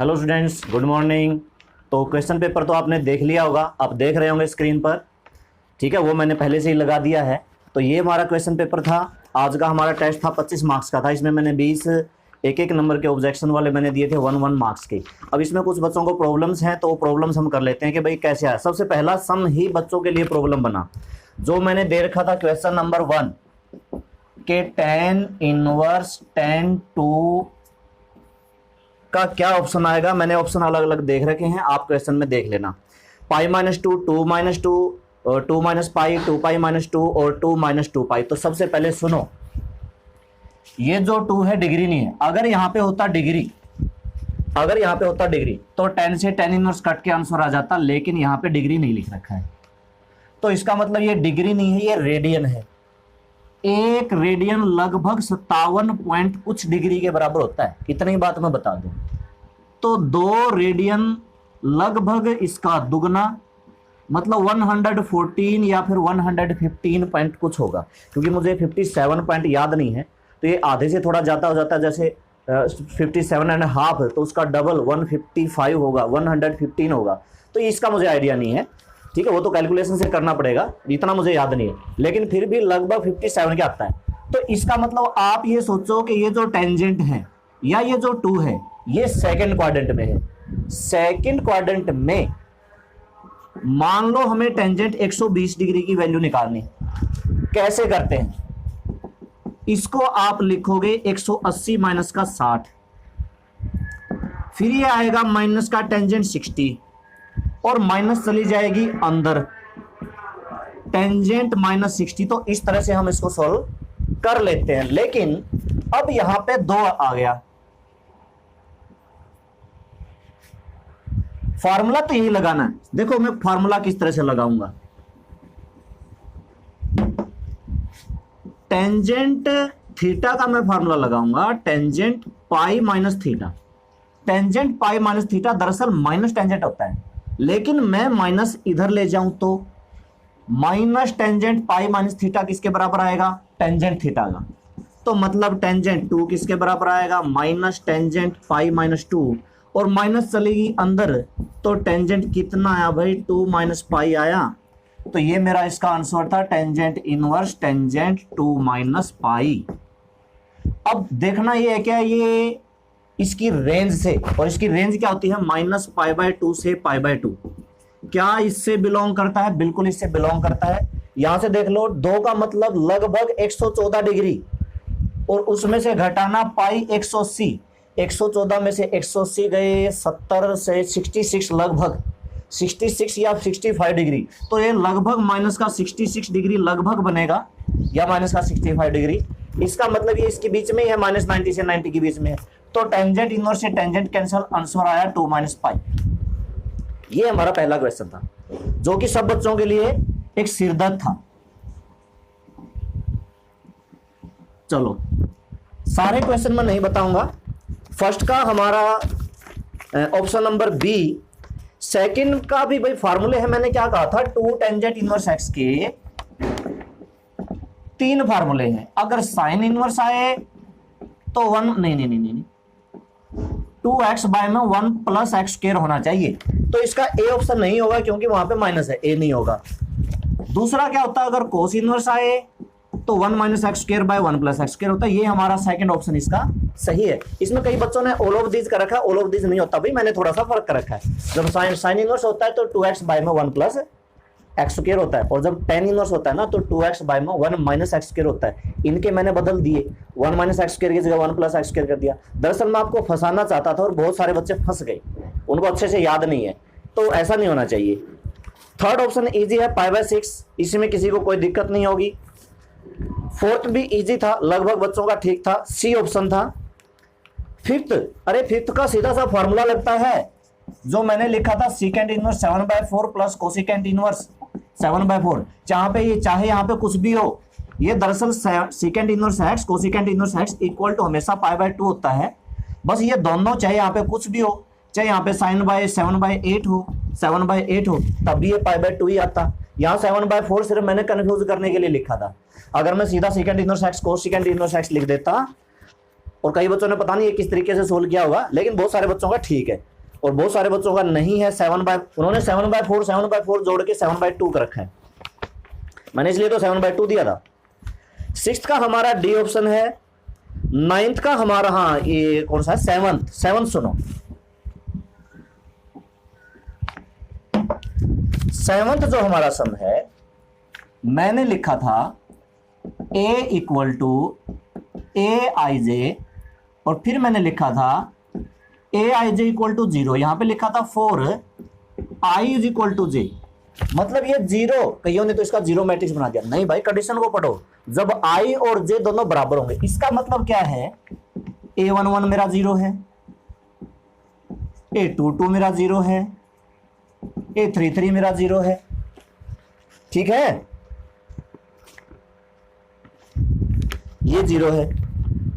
Hello students, good morning. तो question paper तो आपने देख लिया होगा, आप देख रहे होंगे स्क्रीन पर, ठीक है। वो मैंने पहले से ही लगा दिया है। तो ये हमारा क्वेश्चन पेपर था। आज का हमारा टेस्ट था 25 मार्क्स का था। इसमें मैंने 20 एक एक नंबर के ऑब्जेक्शन वाले मैंने दिए थे 1 मार्क्स के। अब इसमें कुछ बच्चों को प्रॉब्लम्स हैं, तो वो प्रॉब्लम्स हम कर लेते हैं कि भाई कैसे आया। सबसे पहला सम ही बच्चों के लिए प्रॉब्लम बना, जो मैंने दे रखा था क्वेश्चन नंबर 1 के tan इनवर्स tan 2 का क्या ऑप्शन आएगा। मैंने ऑप्शन अलग अलग देख रखे हैं, आप क्वेश्चन में देख लेना। Pi minus 2, 2 minus 2, 2 minus pi, 2 pi minus 2 और 2 माइनस 2 पाई। तो सबसे पहले सुनो, ये जो 2 है डिग्री नहीं है। अगर यहाँ पे होता डिग्री, अगर यहाँ पे होता डिग्री तो tan से tan इनवर्स कट के आंसर आ जाता, लेकिन यहाँ पे डिग्री नहीं लिख रखा है। तो इसका मतलब ये डिग्री नहीं है, ये रेडियन है। एक रेडियन लगभग 57 पॉइंट कुछ डिग्री के बराबर होता है। इतनी बात मैं बता दूं। तो 2 रेडियन लगभग इसका दुगना, मतलब 114 या फिर 115 पॉइंट कुछ होगा, क्योंकि मुझे 57 पॉइंट याद नहीं है। तो ये आधे से थोड़ा ज्यादा हो जाता है, जैसे 57.5 है तो उसका डबल 155 होगा, 115 होगा। तो इसका मुझे आइडिया नहीं है, ठीक है। वो तो कैलकुलेशन से करना पड़ेगा, इतना मुझे याद नहीं है, लेकिन फिर भी लगभग 57 के आता है। तो इसका मतलब आप ये सोचो कि ये जो टेंजेंट है या ये जो 2 है, ये सेकंड क्वाड्रेंट में है। सेकंड क्वाड्रेंट में मान लो हमें टेंजेंट 120 डिग्री की वैल्यू निकालनी। कैसे करते हैं इसको? आप लिखोगे 180 माइनस का 60, फिर ये आएगा माइनस का टेंजेंट 60 और माइनस चली जाएगी अंदर, टेंजेंट माइनस 60। तो इस तरह से हम इसको सॉल्व कर लेते हैं। लेकिन अब यहां पे 2 आ गया। फार्मूला तो यही लगाना है। देखो मैं फार्मूला किस तरह से लगाऊंगा। टेंजेंट थीटा का मैं फार्मूला लगाऊंगा, tangent pi minus theta. Tangent pi minus theta दरअसल माइनस टेंजेंट होता है, लेकिन मैं माइनस इधर ले जाऊं तो minus tangent pi minus theta किसके बराबर आएगा? टेंजेंट थीटा का। तो मतलब टेंजेंट 2 किसके बराबर आएगा? माइनस टेंजेंट पाई माइनस 2, और माइनस चलेगी अंदर, तो टेंजेंट कितना आया भाई? 2 माइनस पाई आया। तो ये मेरा इसका आंसर था, tangent inverse tangent 2 minus pi. अब देखना ये है क्या, ये इसकी रेंज से, और इसकी रेंज क्या होती है? माइनस पाई बाय 2 से पाई बाय 2। क्या इससे बिलोंग करता है? बिल्कुल इससे बिलोंग करता है। यहां से देख लो, 2 का मतलब लगभग 114 डिग्री, और उसमें से घटाना पाई 180। 114 में से 180 गए 70 से 66, लगभग 66 या 65 डिग्री। तो ये लगभग माइनस का 66 डिग्री लगभग बनेगा, या माइनस का 65 डिग्री। इसका मतलब ये इसके बीच में है, माइनस 90 से 90 के बीच में है। तो टेंजेंट इनवर्स से टेंजेंट कैंसिल, आंसर आया 2 माइनस पाई। ये हमारा पहला क्वेश्चन था, जो कि सब बच्चों के लिए एक सिरदर्द था। चलो सारे क्वेश्चन मैं नहीं बताऊंगा। फर्स्ट का हमारा ऑप्शन नंबर बी। सेकंड का भी भाई फार्मूले है। मैंने क्या कहा था? 2 टेंजेंट इनवर्स एक्स के 3 फार्मूले हैं। अगर साइन इनवर्स आए तो 1 नहीं 2x बाय में 1 प्लस एक्स स्क्वायर होना चाहिए। तो इसका ए ऑप्शन नहीं होगा, क्योंकि वहां पे माइनस है, ए नहीं होगा। दूसरा क्या होता है? अगर कोस इनवर्स आए तो 1 minus x square by 1 plus x square होता है। ये हमारा सेकंड ऑप्शन इसका सही है। इसमें कई बच्चों ने ऑल ऑफ दिस कर रखा है, ऑल ऑफ दिस नहीं होता भाई, मैंने थोड़ा सा फर्क कर रखा है। जब साइन इनवर्स होता है तो 2x बाय में 1 प्लस एक्स स्क्वायर होता है, और जब tan इनवर्स होता है ना तो 2x बाय में 1 माइनस एक्स स्क्वायर होता है। इनके मैंने बदल दिए, 1 माइनस एक्स स्क्वायर की जगह 1 प्लस एक्स स्क्वायर कर दिया। दरअसल मैं आपको फंसाना चाहता था, और बहुत सारे बच्चे फंस गए, उनको अच्छे से याद नहीं है। तो ऐसा नहीं होना चाहिए। थर्ड ऑप्शन इजी है, पाई बाय 6, इसमें किसी को कोई दिक्कत नहीं होगी। फोर्थ भी इजी था, लगभग बच्चों का ठीक था, सी ऑप्शन था। फिफ्थ, अरे फिफ्थ का सीधा सा फॉर्मूला लगता है, जो मैंने लिखा था secant inverse 7/4 plus cosecant inverse 7/4। चाहे यहाँ पे कुछ भी हो, ये दरअसल secant inverse x cosecant inverse x equal to हमेशा पाई बाय 2 होता है। बस ये दोनों, चाहे यहाँ पे कुछ भी हो, चाहे यहाँ पे साइन बाय 7/8 हो, 7/8 हो, तब भी ये पाई बाय 2 ही आता। यहाँ 7/4 सिर्फ मैंने कंफ्यूज करने के लिए लिखा था। अगर मैं सीधा secant inverse x cosecant inverse x लिख देता, और कई बच्चों ने पता नहीं ये किस तरीके से सोल्व किया होगा, लेकिन बहुत सारे बच्चों का ठीक है। और बहुत सारे बच्चों का नहीं है 7/, उन्होंने 7/4 जोड़ के 7/2 कर रखा है, मैंने इसलिए तो 7/2 दिया था। 6th का हमारा डी ऑप्शन है। 9th का हमारा, हाँ ये कौन सा है, 7th सुनो, 7th जो हमारा सम है मैंने लिखा था a = aij, और फिर मैंने लिखा था aij = 0, यहां पे लिखा था 4 i = j, मतलब ये 0, कईयों ने तो इसका 0 मैट्रिक्स बना दिया। नहीं भाई, कंडीशन को पढ़ो, जब i और j दोनों बराबर होंगे, इसका मतलब क्या है, a11 मेरा 0 है, a22 मेरा 0 है, a33 मेरा 0 है, ठीक है, ये 0 है,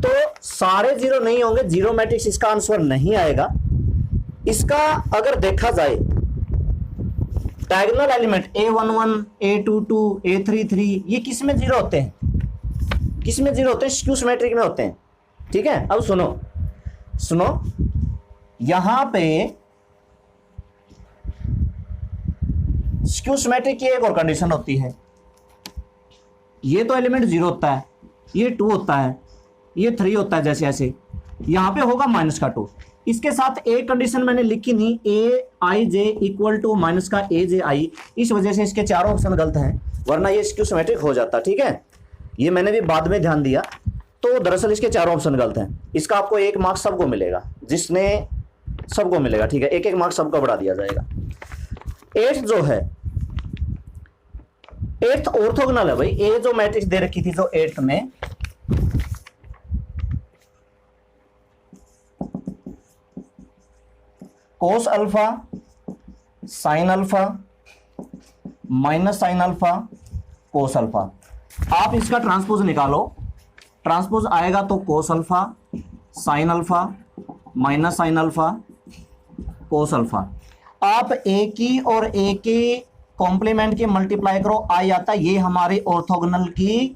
तो सारे 0 नहीं होंगे, 0 मैट्रिक्स इसका आंसर नहीं आएगा। इसका अगर देखा जाए diagonal element a11, a22, a33 ये किस में 0 होते हैं, किस में 0 होते हैं, स्क्यू सिमेट्रिक में होते हैं, ठीक है। अब सुनो यहां पे स्क्यू सिमेट्रिक की एक और कंडीशन होती है, ये तो एलिमेंट 0 होता है, ये 2 होता है, ये 3 होता है, जैसे ऐसे यहां पे होगा -2। इसके साथ एक कंडीशन मैंने लिखी नहीं, aij = -aj, इस वजह से इसके चारों ऑप्शन गलत हैं, वरना ये स्क्यू सिमेट्रिक हो जाता, ठीक है। ये मैंने भी बाद में ध्यान दिया, तो दरअसल इसके चारों ऑप्शन गलत हैं। इसका आपको 1 मार्क्स सबको मिलेगा, जिसने सबको मिलेगा, ठीक है, 1 मार्क्स सबको बढ़ा दिया जाएगा। 8th जो है, 8th ऑर्थोगोनल है भाई, ए जो मैट्रिक्स दे रखी थी जो 8th में, cos alpha, sin alpha, -sin alpha, cos alpha. आप इसका ट्रांसपोज निकालो, ट्रांसपोज आएगा तो cos alpha, sin alpha, -sin alpha, cos alpha. आप ए की और ए के कॉम्प्लीमेंट के मल्टीप्लाई करो, आई आता है, ये हमारे ऑर्थोगोनल की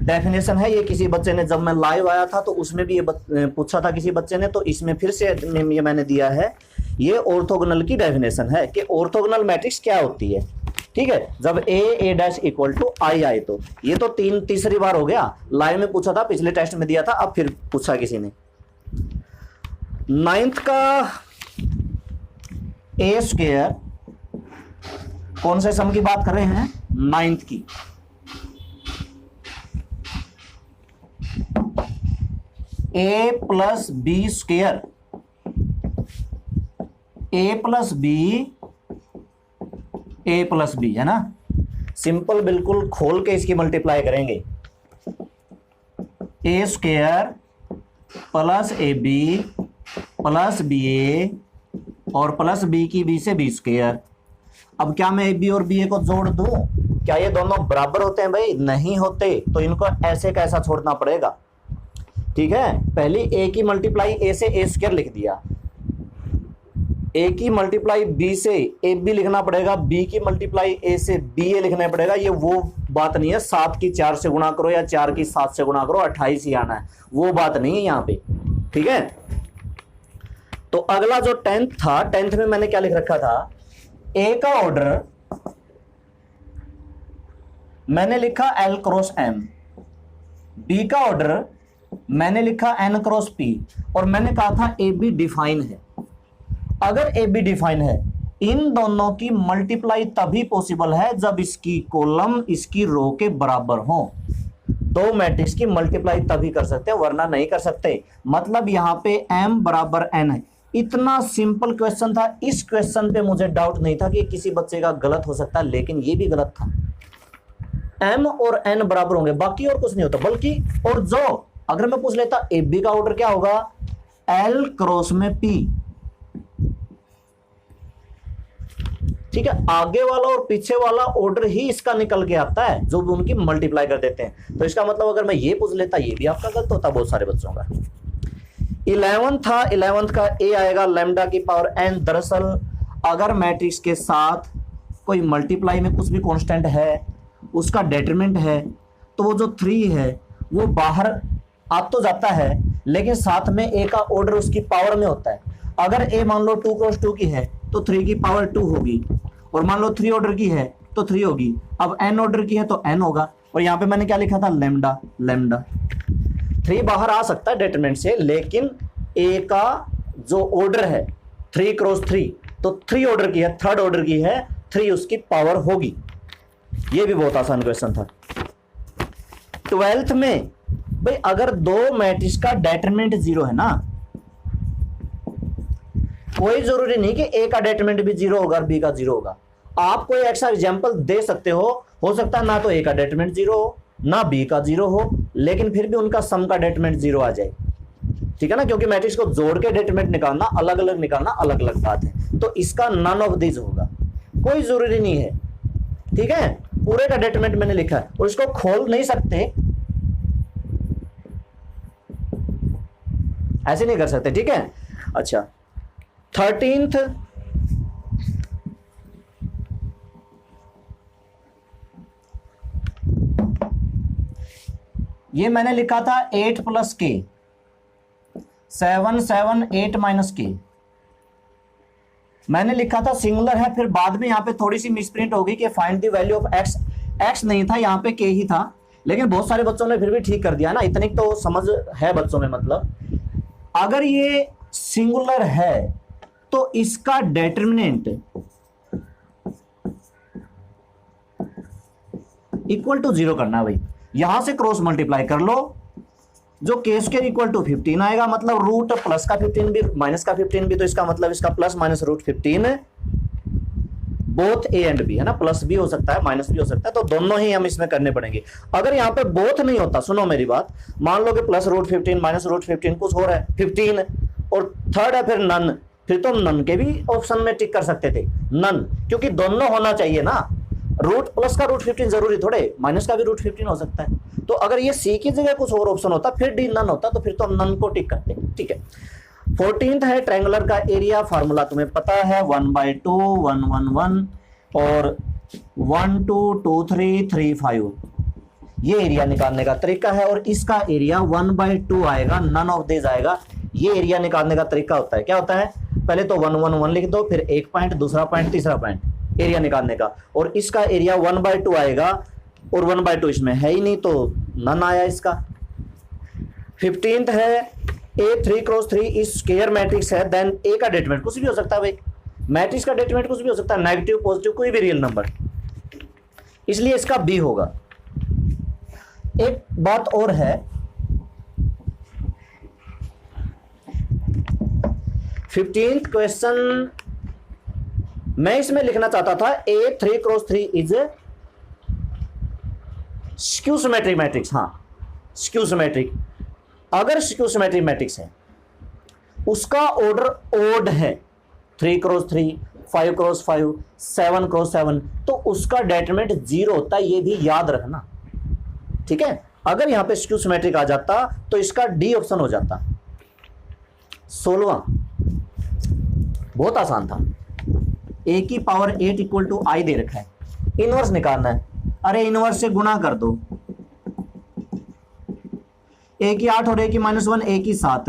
डेफिनेशन है। ये किसी बच्चे ने, जब मैं लाइव आया था तो उसमें भी ये पूछा था किसी बच्चे ने, तो इसमें फिर से ये मैंने दिया है, ये ऑर्थोगोनल की डेफिनेशन है कि ऑर्थोगोनल मैट्रिक्स क्या होती है, ठीक है। जब a = i आए, तो ये तो तीसरी बार हो गया, लाइव में पूछा था, पिछले टेस्ट में दिया था, अब फिर पूछा किसी ने। 9th का a², कौन से सम की बात कर रहे हैं, 9th की, a + b², a + b है ना, सिंपल बिल्कुल खोल के इसकी मल्टीप्लाई करेंगे, a² + ab + ba और प्लस b की b से b²। अब क्या मैं ab और ba को जोड़ दूं, क्या ये दोनों बराबर होते हैं भाई, नहीं होते, तो इनको ऐसे कैसा छोड़ना पड़ेगा, ठीक है। पहले a की मल्टीप्लाई a से a² लिख दिया, a की मल्टीप्लाई b से ab लिखना पड़ेगा, b की मल्टीप्लाई a से ba लिखना पड़ेगा। ये वो बात नहीं है 7 की 4 से गुणा करो या 4 की 7 से गुणा करो 28 ही आना है, वो बात नहीं है यहाँ पे, ठीक है। तो अगला जो 10th था, 10th में मैंने क्या लिख रखा था, a का ऑर्डर मैंने लिखा l × m, b का ऑर्डर मैंने लिखा n × p, और मैंने कहा था ab डिफाइन है। अगर ab डिफाइन है, इन दोनों की मल्टीप्लाई तभी पॉसिबल है जब इसकी कॉलम इसकी रो के बराबर हो। दो मैट्रिक्स की मल्टीप्लाई तभी कर सकते हैं, वरना नहीं कर सकते। मतलब यहाँ पे m = n है। इतना सिंपल क्वेश्चन था, इस क्वेश्चन पे मुझे डाउट नहीं था कि किसी बच्चे का गलत हो सकता है, लेकिन ये भी गलत था। m और n बराबर होंगे, बाकी और कुछ नहीं होता। बल्कि और जो अगर मैं पूछ लेता ab का ऑर्डर क्या होगा, l क्रॉस में p, ठीक है। आगे वाला और पीछे वाला ऑर्डर ही इसका निकल के आता है, जो भी उनकी मल्टीप्लाई कर देते हैं। तो इसका मतलब अगर मैं ये पूछ लेता, ये भी आपका गलत होता बहुत सारे बच्चों का। 11 था, 11th का a आएगा लैम्डा की पावर n। दरअसल अगर मैट्रिक्स के साथ कोई मल्टीप्लाई में कुछ भी कांस्टेंट है, उसका डेटरमिनेंट है, तो वो जो 3 है वो बाहर आ तो जाता है, लेकिन साथ में a का ऑर्डर उसकी पावर में होता है। अगर ए मान लो 2 क्रॉस 2 की है तो 3 की पावर 2 होगी, और मान लो 3 ऑर्डर की है तो 3 होगी। अब n ऑर्डर की है तो n होगा, और यहाँ पे मैंने क्या लिखा था, लैम्डा। लैम्डा 3 बाहर आ सकता है डिटरमिनेंट से, लेकिन ए का जो ऑर्डर है 3 क्रॉस 3, तो 3 ऑर्डर की है, थर्ड ऑर्डर की है, 3 उसकी पावर होगी। ये भी बहुत आसान क्वेश्चन था। 12th में भाई अगर दो मैट्रिक्स का डिटरमिनेंट 0 है ना, कोई जरूरी नहीं कि ए का डिटरमिनेंट भी 0 होगा और बी का 0 होगा। आप कोई ऐसा एग्जांपल दे सकते हो सकता है ना तो ए का डिटरमिनेंट 0 हो ना बी का 0 हो, लेकिन फिर भी उनका सम का डिटरमिनेंट 0 आ जाए, ठीक है ना, क्योंकि मैट्रिक्स को जोड़ के डिटरमिनेंट निकालना अलग अलग बात है। तो इसका नन ऑफ दिस होगा, कोई जरूरी नहीं है, ठीक है। पूरे का डिटरमिनेंट मैंने लिखा है और इसको खोल नहीं सकते, ऐसे नहीं कर सकते, ठीक है। अच्छा 13th ये मैंने लिखा था 8 प्लस के 7 7 8 माइनस के, मैंने लिखा था सिंगुलर है, फिर बाद में यहां पे थोड़ी सी मिसप्रिंट हो गई कि find the value of x, x नहीं था यहां पे के ही था, लेकिन बहुत सारे बच्चों ने फिर भी ठीक कर दिया ना, इतनी तो समझ है बच्चों में। मतलब अगर ये सिंगुलर है तो इसका डिटरमिनेंट इक्वल टू 0 करना है भाई, यहां से क्रॉस मल्टीप्लाई कर लो, जो के स्क्वायर इक्वल टू 15 आएगा, मतलब रूट प्लस का 15 भी माइनस का 15 भी, तो इसका मतलब इसका plus minus root 15 both A and B है ना, प्लस भी हो सकता है माइनस भी हो सकता है, तो दोनों ही हम इसमें करने पड़ेंगे। अगर यहाँ पे बोथ नहीं होता, सुनो मेरी बात, मान लो कि प्लस रूट 15 माइनस रूट 15 कुछ हो रहा है 15, और थर्ड है फिर नन, फिर तो नन के भी ऑप्शन में टिक कर सकते थे, नन, क्योंकि दोनों होना चाहिए ना, रूट प्लस का रूट 15 जरूरी थोड़े, माइनस का भी रूट 15 हो सकता है। तो अगर ये सी की जगह कुछ और ऑप्शन होता फिर डी नन होता, तो फिर तो नन को टिक करते, ठीक है। 14th है ट्रायंगुलर का एरिया, फार्मूला तुम्हें पता है 1/2 1 1 1 और 1 2 2 3 3 5, ये एरिया निकालने का तरीका है, और इसका एरिया 1/2 आएगा, नन ऑफ दिस आएगा। ये एरिया निकालने का तरीका होता है, क्या होता है, पहले तो 1 1 1 लिख दो, फिर एक पॉइंट, दूसरा पॉइंट, तीसरा पॉइंट, एरिया निकालने का, और इसका एरिया 1/2 आएगा, और 1/2 इसमें है ही नहीं तो नन आया इसका। 15th है ए 3 क्रॉस 3 इस स्क्वायर मैट्रिक्स है, देन ए का डिटरमिनेंट कुछ भी हो सकता है भाई, मैट्रिक्स का डिटरमिनेंट कुछ भी हो सकता है, नेगेटिव पॉजिटिव कोई भी रियल नंबर, इसलिए इसका बी होगा। एक बात और है, 15th क्वेश्चन मैं इसमें लिखना चाहता था ए 3 cross 3 is skew symmetric matrix. हाँ स्क्यू सिमेट्रिक, अगर स्क्यू सिमेट्रिक मैट्रिक्स है उसका ऑर्डर ओड है, 3 क्रॉस 3 5 क्रॉस 5 7 क्रॉस 7, तो उसका डिटरमिनेंट 0 होता है, ये भी याद रखना, ठीक है। अगर यहां पे स्क्यू सिमेट्रिक आ जाता तो इसका डी ऑप्शन हो जाता। 16वां बहुत आसान था, ए की पावर 8 इक्वल टू आई दे रखा है, इनवर्स निकालना है, अरे इनवर्स से गुणा कर दो, ए की 8 और ए की -1, ए की 7,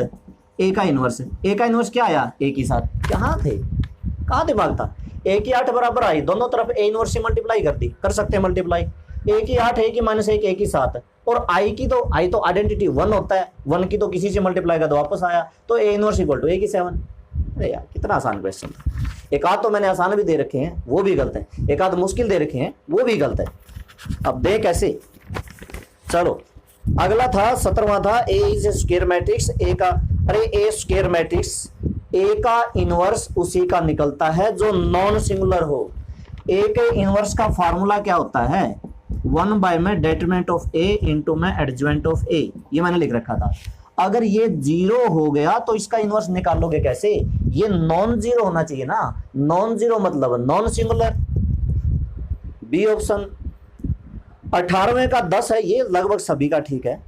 ए का इनवर्स, ए का इनवर्स क्या आया, ए की 7, कहाँ थे भागता, ए की 8 बराबर आई, दोनों तरफ ए इनवर्स से मल्टीप्लाई कर दी, कर सकते हैं मल्टीप्लाई, ए की 8 ए की -1 ए की 7, और आई तो आइडेंटिटी 1 होता है, 1 की तो किसी से मल्टीप्लाई कर दो वापस आया, तो ए इनवर्स इक्वल टू ए की 7। अरे यार कितना आसान क्वेश्चन था, एक आध तो मैंने आसान भी दे रखे हैं वो भी गलत है, एक आध मुश्किल दे रखे हैं वो भी गलत है, अब देख कैसे। चलो अगला था 17वां था ए इज स्क्वायर मैट्रिक्स, ए का, अरे ए स्क्वायर मैट्रिक्स ए का इनवर्स उसी का निकलता है जो नॉन सिंगुलर हो। ए के इनवर्स का फार्मूला क्या होता है, 1 बाय में डिटरमिनेंट ऑफ ए इंटू में एडजॉइंट ऑफ ए, ये मैंने लिख रखा था। अगर ये 0 हो गया तो इसका इनवर्स निकालोगे कैसे, ये नॉन जीरो होना चाहिए ना, नॉन जीरो मतलब नॉन सिंगुलर, बी ऑप्शन। 18वें का 10 है, ये लगभग सभी का ठीक है।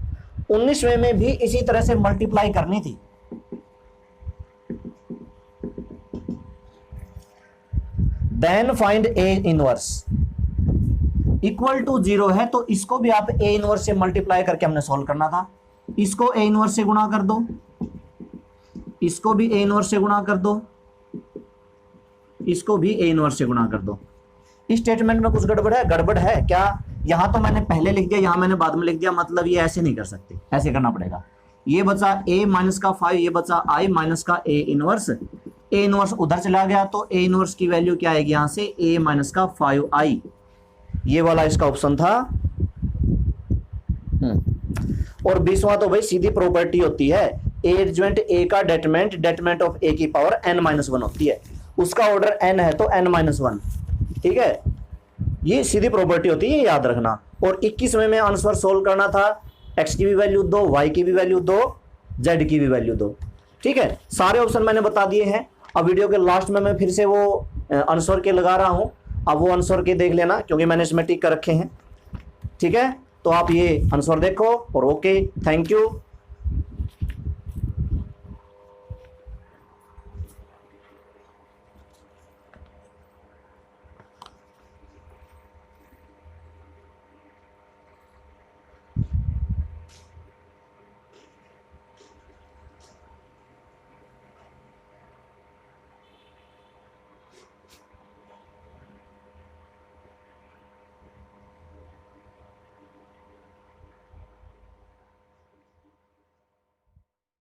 19वें में भी इसी तरह से मल्टीप्लाई करनी थी, then find A inverse equal to 0 है, तो इसको भी आप ए इनवर्स से मल्टीप्लाई करके हमने सॉल्व करना था, इसको ए इनवर्स से गुणा कर दो, इसको भी ए इनवर्स से गुणा कर दो, इसको भी ए इनवर्स से गुणा कर दो। इस स्टेटमेंट में कुछ गड़बड़ है? गड़बड़ है क्या? यहां तो मैंने पहले लिख दिया, यहां मैंने बाद में लिख दिया, मतलब ये ऐसे नहीं कर सकते, ऐसे करना पड़ेगा। ये बचा a माइनस का 5, ये बचा i माइनस का a इनवर्स। a इनवर्स उधर चला गया तो a इनवर्स की वैल्यू क्या आएगी यहां से? a माइनस का 5i। ये वाला इसका ऑप्शन था। और 20वां तो भाई सीधी प्रॉपर्टी होती है, एडजॉइंट a का डेटरमिनेंट ऑफ a की पावर n-1 होती है। उसका ऑर्डर n है तो n-1, ठीक है, ये सीधी प्रॉपर्टी होती है, याद रखना। और 21वें में आंसर सोल्व करना था, x की भी वैल्यू दो, y की भी वैल्यू दो, z की भी वैल्यू दो, ठीक है। सारे ऑप्शन मैंने बता दिए हैं। अब वीडियो के लास्ट में मैं फिर से वो आंसर के लगा रहा हूं, अब वो आंसर के देख लेना क्योंकि मैंने इसमें टिक कर रखे हैं, ठीक है। तो आप ये आंसर देखो और ओके, थैंक यू।